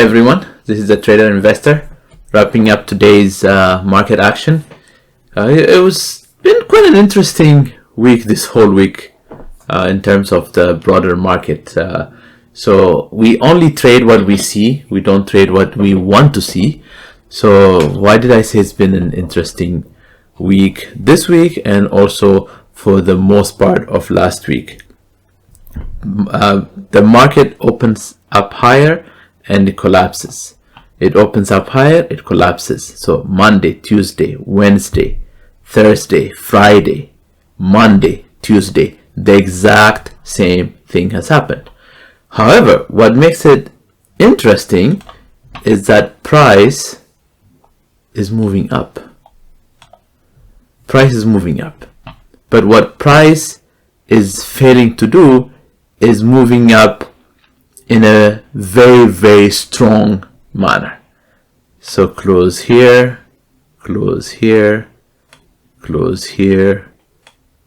everyone, this is the Trader Investor wrapping up today's market action. It was been quite an interesting week this whole week in terms of the broader market. So we only trade what we see, we don't trade what we want to see. So why did I say it's been an interesting week this week and also for the most part of last week? The market opens up higher and it collapses. It opens up higher, it collapses. So Monday, Tuesday, Wednesday, Thursday, Friday, Monday, Tuesday, the exact same thing has happened. However, what makes it interesting is that price is moving up. Price is moving up. But what price is failing to do is moving up in a very, very strong manner. So close here, close here, close here,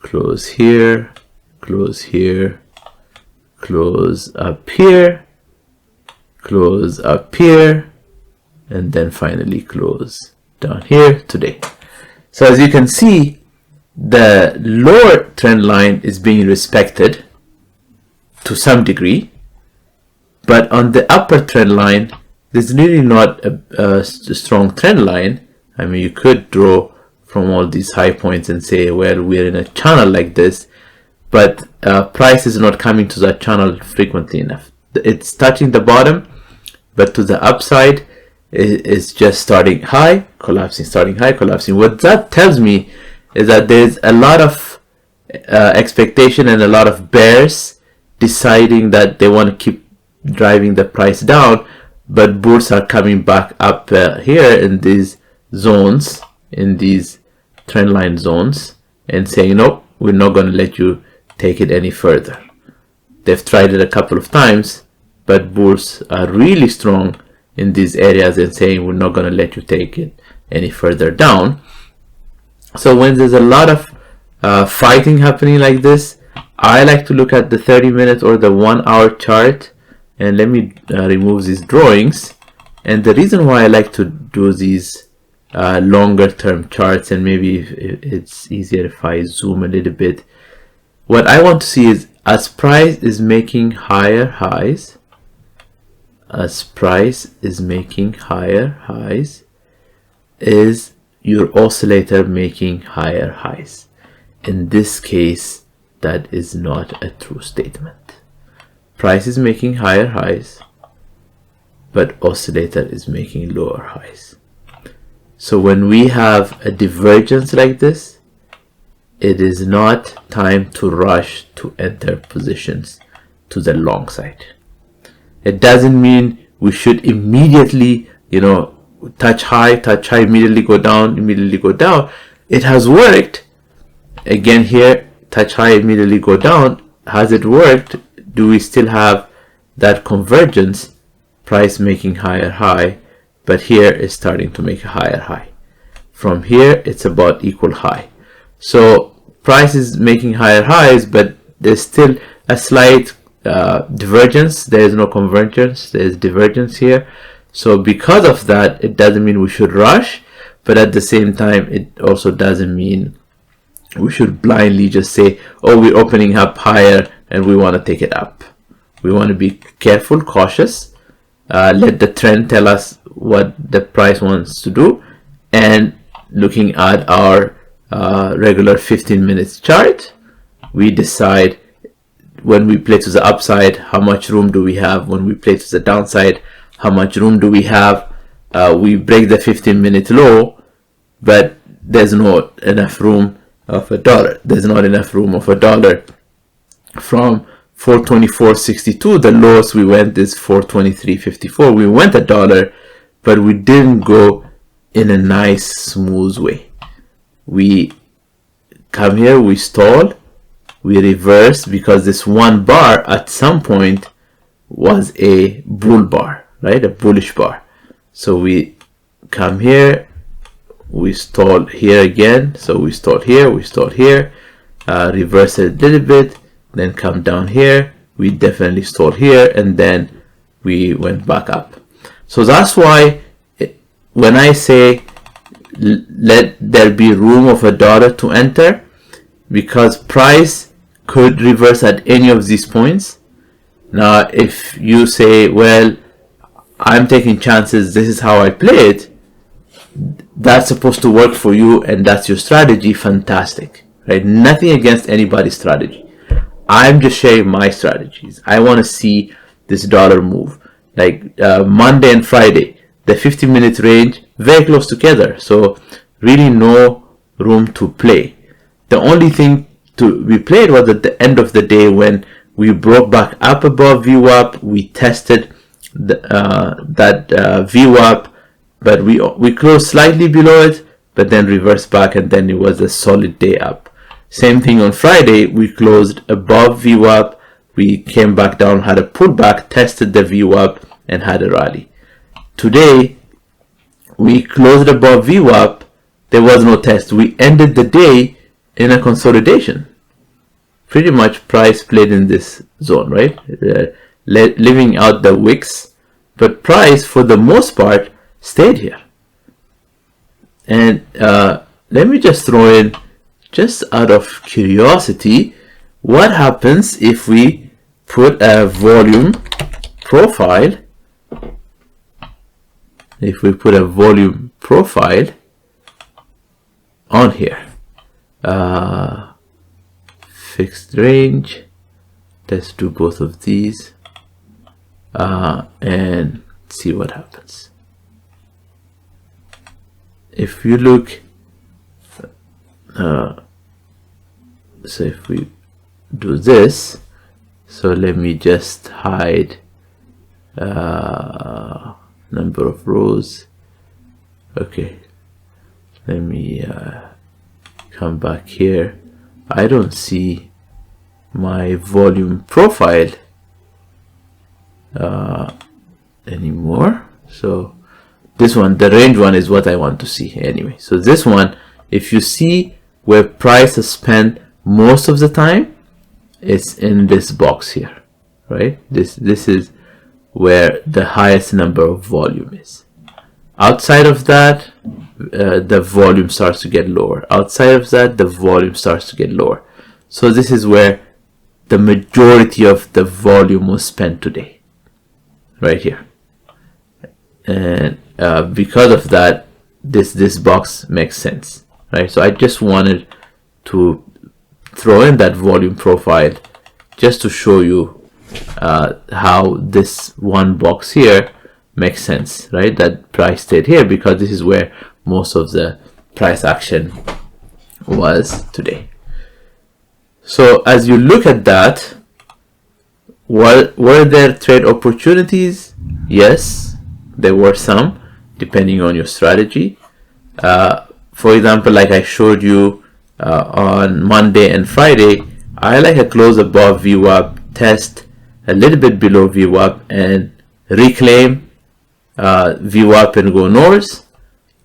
close here, close here, close up here, close up here, and then finally close down here today. So as you can see, the lower trend line is being respected to some degree, but on the upper trend line, there's really not a strong trend line. I mean, you could draw from all these high points and say, well, we're in a channel like this, but price is not coming to that channel frequently enough. It's touching the bottom, but to the upside, it's just starting high, collapsing, starting high, collapsing. What that tells me is that there's a lot of expectation and a lot of bears deciding that they want to keep driving the price down, but bulls are coming back up here in these zones, in these trend line zones, and saying, nope, we're not going to let you take it any further. They've tried it a couple of times, but bulls are really strong in these areas and saying, we're not going to let you take it any further down. So when there's a lot of fighting happening like this, I like to look at the 30-minute or the 1-hour chart. And let me remove these drawings. And the reason why I like to do these longer term charts, and maybe it's easier if I zoom a little bit. What I want to see is, as price is making higher highs, as price is making higher highs, is your oscillator making higher highs? In this case, that is not a true statement. Price is making higher highs, but oscillator is making lower highs. So when we have a divergence like this, it is not time to rush to enter positions to the long side. It doesn't mean we should immediately, touch high, immediately go down, immediately go down. It has worked. Again here, touch high, immediately go down. Has it worked? Do we still have that convergence? Price making higher high, but here is starting to make a higher high. From here, it's about equal high. So price is making higher highs, but there's still a slight divergence. There is no convergence. There is divergence here. So because of that, it doesn't mean we should rush, but at the same time, it also doesn't mean we should blindly just say, oh, we're opening up higher and we want to take it up. We want to be careful, cautious, let the trend tell us what the price wants to do, and looking at our regular 15 minutes chart, we decide when we play to the upside, how much room do we have? When we play to the downside, how much room do we have? We break the 15-minute low, but there's not enough room of $1. There's not enough room of $1 from 424.62. The lowest we went is 423.54. We went $1, but we didn't go in a nice smooth way. We come here, we stall, we reverse, because this one bar at some point was a bull bar, right? A bullish bar. So we come here, we stall here again. So we stall here, reverse it a little bit, then come down here. We definitely stalled here, and then we went back up. So that's why when I say let there be room of $1 to enter, because price could reverse at any of these points. Now if you say, well, I'm taking chances, this is how I play it, that's supposed to work for you and that's your strategy, fantastic, right? Nothing against anybody's strategy. I'm just sharing my strategies. I want to see this dollar move. Like Monday and Friday, the 50-minute range, very close together. So really no room to play. The only thing we played was at the end of the day when we broke back up above VWAP. We tested that VWAP, but we closed slightly below it, but then reversed back, and then it was a solid day up. Same thing on Friday, we closed above VWAP, we came back down, had a pullback, tested the VWAP, and had a rally. Today, we closed above VWAP, there was no test. We ended the day in a consolidation. Pretty much price played in this zone, right? Leaving out the wicks, but price, for the most part, stayed here. And let me just throw in, just out of curiosity, what happens if we put a volume profile? If we put a volume profile on here, fixed range, let's do both of these and see what happens. If you look, so if we do this, so let me just hide number of rows. Okay, let me come back here. I don't see my volume profile anymore. So this one, the range one, is what I want to see anyway. So this one, if you see where price has spent most of the time, it's in this box here, right? This is where the highest number of volume is. Outside of that, the volume starts to get lower. Outside of that, the volume starts to get lower. So this is where the majority of the volume was spent today, right here. And because of that, this box makes sense, right? So I just wanted to throw in that volume profile just to show you how this one box here makes sense, right? That price stayed here because this is where most of the price action was today. So as you look at that, were there trade opportunities? Yes, there were some, depending on your strategy. For example, like I showed you on Monday and Friday, I like a close above VWAP, test a little bit below VWAP, and reclaim VWAP and go north.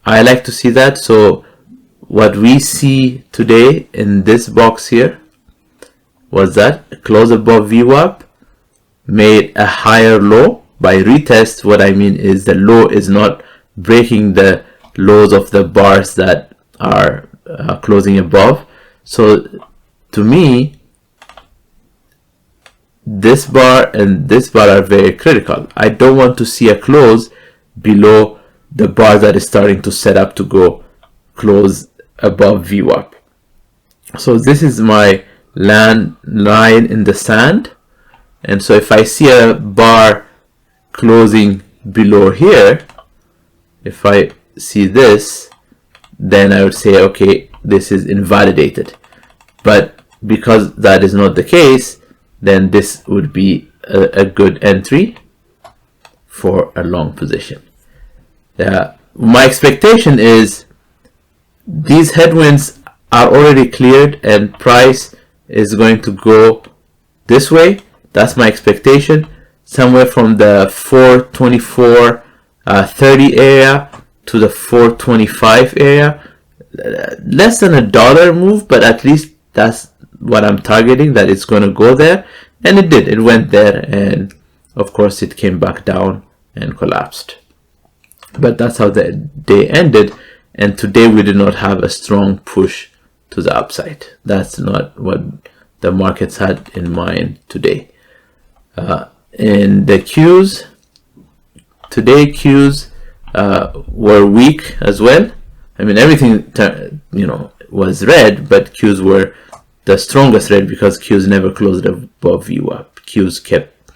I like to see that. So what we see today in this box here was that close above VWAP, made a higher low. By retest, what I mean is the low is not breaking the lows of the bars that are closing above. So to me, this bar and this bar are very critical. I don't want to see a close below the bar that is starting to set up to go close above VWAP. So this is my line in the sand. And so if I see a bar closing below here, if I see this, then I would say, okay, this is invalidated. But because that is not the case, then this would be a good entry for a long position. My expectation is these headwinds are already cleared and price is going to go this way. That's my expectation, somewhere from the 424.30 area to the 425 area. Less than $1 move, but at least that's what I'm targeting, that it's going to go there. And it did. It went there, and of course it came back down and collapsed. But that's how the day ended, and today we did not have a strong push to the upside. That's not what the markets had in mind today. In the Qs, today Qs were weak as well. I mean, everything was red, but Qs were the strongest red because Qs never closed above VWAP. Qs kept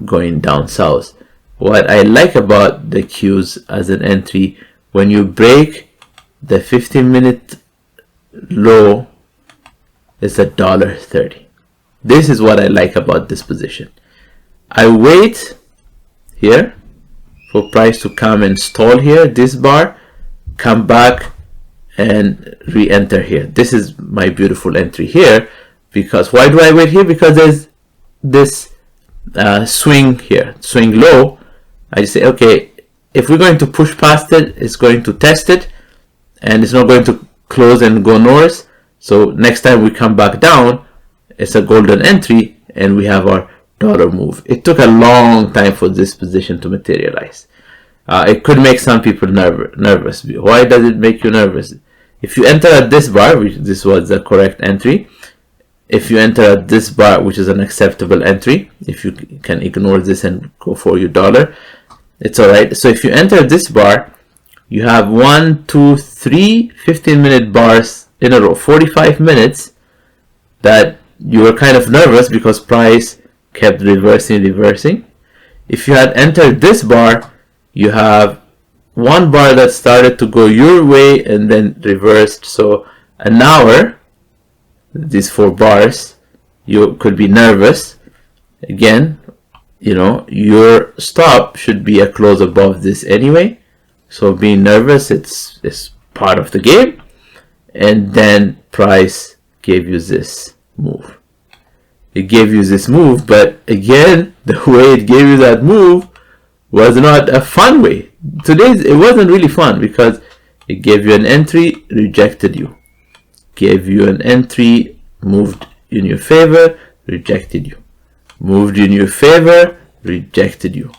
going down south. What I like about the Qs as an entry, when you break the 15-minute low, is $1.30. This is what I like about this position. I wait here for price to come and stall here, this bar, come back and re-enter here. This is my beautiful entry here. Because why do I wait here? Because there's this swing here, swing low. I say, okay, if we're going to push past it, it's going to test it, and it's not going to close and go north. So next time we come back down, it's a golden entry, and we have our dollar move. It took a long time for this position to materialize. It could make some people nervous. Why does it make you nervous? If you enter at this bar, which this was the correct entry, if you enter at this bar, which is an acceptable entry, if you can ignore this and go for your dollar, it's alright. So if you enter this bar, you have 1, 2, 3 15-minute bars in a row, 45 minutes, that you were kind of nervous because price kept reversing. If you had entered this bar, you have one bar that started to go your way and then reversed. So an hour, these 4 bars, you could be nervous. Again, your stop should be a close above this anyway. So being nervous, it's part of the game. And then price gave you this move. It gave you this move, but again, the way it gave you that move was not a fun way. Today, it wasn't really fun because it gave you an entry, rejected you. Gave you an entry, moved in your favor, rejected you. Moved in your favor, rejected you.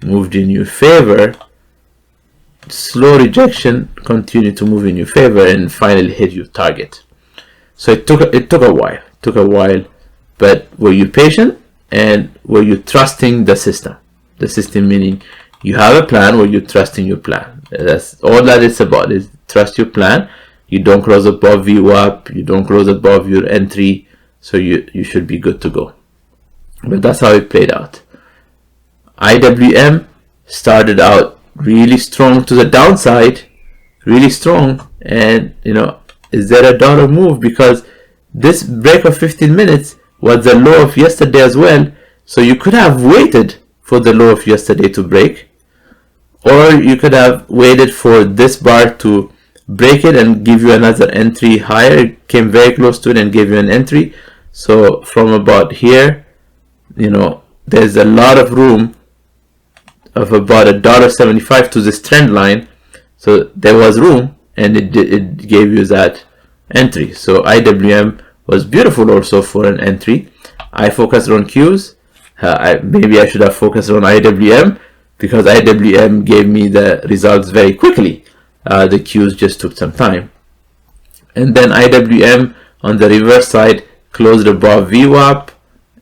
Moved in your favor, slow rejection, continued to move in your favor, and finally hit your target. So it took a while. But were you patient, and were you trusting the system? The system meaning you have a plan where you're trusting your plan. That's all that it's about, is trust your plan. You don't close above VWAP, you don't close above your entry, so you should be good to go. But that's how it played out. IWM started out really strong to the downside, really strong, and is there a dollar move? Because this break of 15 minutes was the low of yesterday as well, so you could have waited for the low of yesterday to break, or you could have waited for this bar to break it and give you another entry higher. It came very close to it and gave you an entry. So from about here, there's a lot of room of about $1.75 to this trend line. So there was room, and it gave you that entry. So IWM was beautiful also for an entry. I focused on Qs. Maybe I should have focused on IWM because IWM gave me the results very quickly. The Qs just took some time. And then IWM on the reverse side closed above VWAP,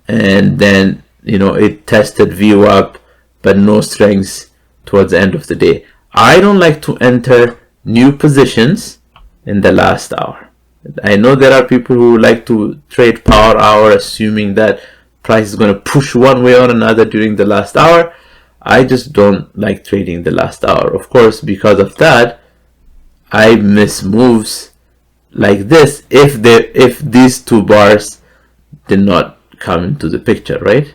and then it tested VWAP, but no strength towards the end of the day. I don't like to enter new positions in the last hour. I know there are people who like to trade power hour, assuming that price is going to push one way or another during the last hour. I just don't like trading the last hour. Of course, because of that, I miss moves like this if these 2 bars did not come into the picture, right?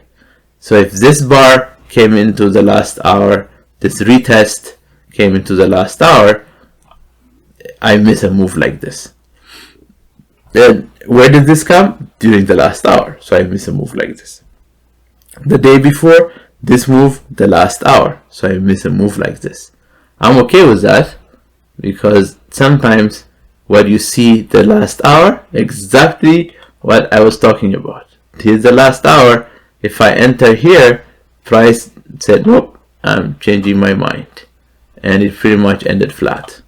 So if this bar came into the last hour, this retest came into the last hour, I miss a move like this. Then where did this come? During the last hour. So I miss a move like this. The day before, this move, the last hour. So I miss a move like this. I'm okay with that because sometimes what you see the last hour, exactly what I was talking about. Here's the last hour. If I enter here, price said, nope, I'm changing my mind. and it pretty much ended flat,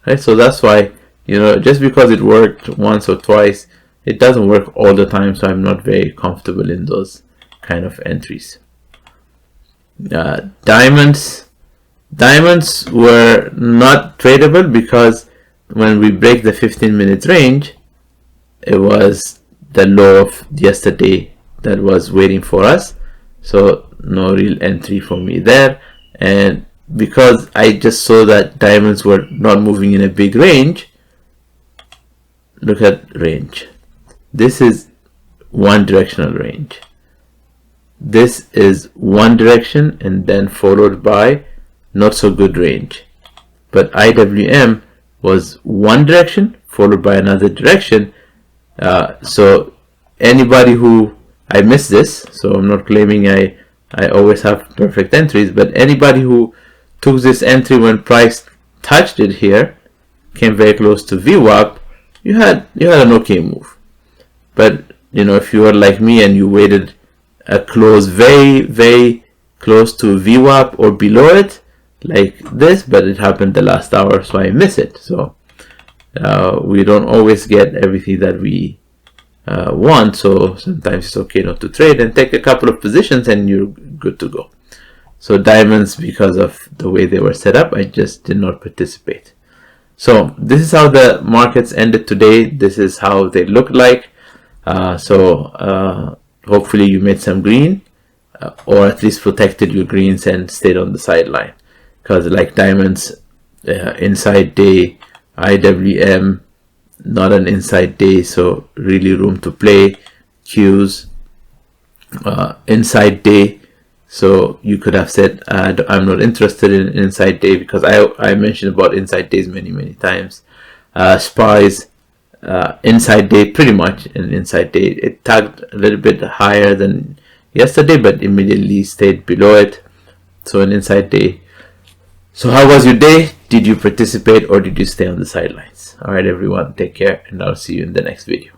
right? So that's why, you know, just because it worked once or twice, it doesn't work all the time. So I'm not very comfortable in those kind of entries. Diamonds were not tradable because when we break the 15-minute range, it was the low of yesterday that was waiting for us. So no real entry for me there. And because I just saw that diamonds were not moving in a big range, look at range. This is one directional range. This is one direction and then followed by not so good range. But IWM was one direction followed by another direction. So anybody who, I missed this, so I'm not claiming I always have perfect entries, but anybody who took this entry when price touched it here, came very close to VWAP, you had an okay move. But you know, if you were like me and you waited a close very, very close to VWAP or below it, like this, but it happened the last hour, so I miss it. So we don't always get everything that we want, so sometimes it's okay not to trade and take a couple of positions and you're good to go. So diamonds, because of the way they were set up, I just did not participate. So this is how the markets ended today. This is how they look like. Hopefully you made some green, or at least protected your greens and stayed on the sideline. Because like diamonds, inside day, IWM, not an inside day, so really room to play. Qs, inside day, so you could have said I'm not interested in inside day, because I mentioned about inside days many times. SPYs, inside day, pretty much an inside day. It tagged a little bit higher than yesterday, but immediately stayed below it, so an inside day. So how was your day? Did you participate or did you stay on the sidelines? All right, everyone, take care, and I'll see you in the next video.